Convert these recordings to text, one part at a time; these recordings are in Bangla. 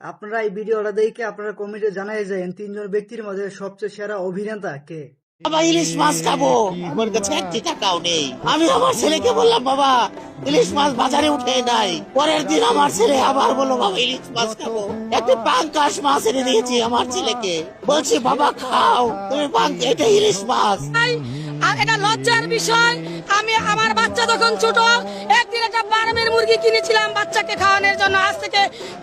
আপনারা এই ভিডিওটা দেখে আপনারা কমেন্টে জানাই যান তিনজন ব্যক্তির মধ্যে সবচেয়ে সেরা অভিনেতা কে। বাবা ইলিশ মাছ খাবো, আমার কাছে 1 টাকাও নেই। আমি আমার ছেলেকে বললাম বাবা ইলিশ মাছ বাজারে উঠে নাই। পরের দিন আমার ছেলে আবার বললো বাবা ইলিশ মাছ খাবো। একটি পাঙ্কাশ মাছ এনে দিয়েছি আমার ছেলেকে, বলছি বাবা খাও তুমি এটা ইলিশ মাছ। আর এটা লজ্জার বিষয়, আমি আমার বাচ্চা যখন ছোট একদিন একটা ফার্মের মুরগি কিনেছিলাম বাচ্চাকে খাওয়ানোর জন্য, আজ থেকে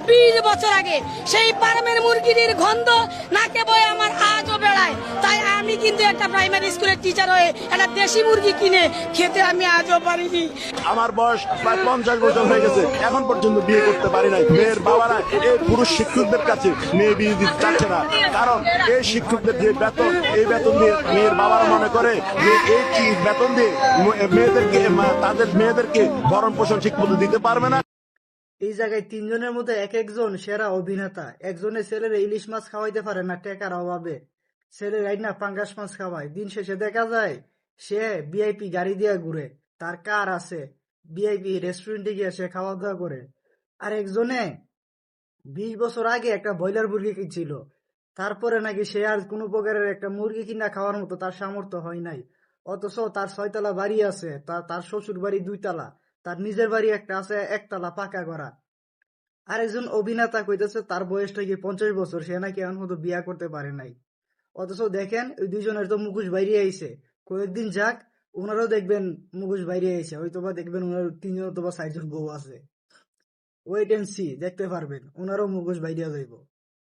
20 বছর আগে। সেই ফার্মের মুরগির গন্ধ নাকে বয়ে আমার আজও বেড়ায়। তাই আমি কিন্তু একটা প্রাইমারি স্কুলের টিচার হয়ে একটা দেশি মুরগি কিনে খেতে আমি আজও পারিনি। আমার বয়স প্রায় 50 বছর হয়ে গেছে, এখন পর্যন্ত বিয়ে করতে পারি নাই। মেয়ের বাবারা এই পুরুষ শিক্ষকদের কাছে মেয়ে বিয়ে দিতে চাচ্ছে না, কারণ এই শিক্ষকদের যে বেতন, এই বেতন দিয়ে মেয়ের বাবারা মনে করে যে এই বেতন দিয়ে মেয়েদেরকে তাদের মেয়েদেরকে ভরণ পোষণ ঠিক মতো দিতে পারবে না। এই জায়গায় তিনজনের মধ্যে এক একজন সেরা অভিনেতা। একজনের ছেলের ইলিশ মাছ খাওয়াইতে পারে না টাকার অভাবে, ছেলের না পাঙ্গাস মাছ খাওয়ায়। দিন শেষে দেখা যায় সে ভিআইপি গাড়ি দিয়ে ঘুরে, তার কার আছে, ভিআইপি রেস্টুরেন্টে গিয়ে সে খাওয়া দাওয়া করে। আর একজনে 20 বছর আগে একটা ব্রয়লার মুরগি কিনছিল, তারপরে নাকি সে আর কোনো প্রকারের একটা মুরগি কিনা খাওয়ার মতো তার সামর্থ্য হয় নাই। অথচ তার 6 তলা বাড়ি আছে, তার শ্বশুর বাড়ি 2 তলা, তার নিজের বাড়ি একটা আছে 1 তলা পাকা করা। আরেকজন অভিনেতা কইতেছে তার বয়সটা কি 50 বছর, সে নাকি এখন মতো বিয়া করতে পারে নাই। অথচ দেখেন ওই দুইজনের তো মুখোশ বাইরে আইছে, কয়েকদিন যাক ওনারও দেখবেন মুখোশ বাইরে আইছে, হয়তোবা দেখবেন ওনার 3 জন অথবা 4 জন বউ আছে। ওয়েট এন্ড সি, দেখতে পারবেন ওনারও মুখোশ বাইরে যাইব।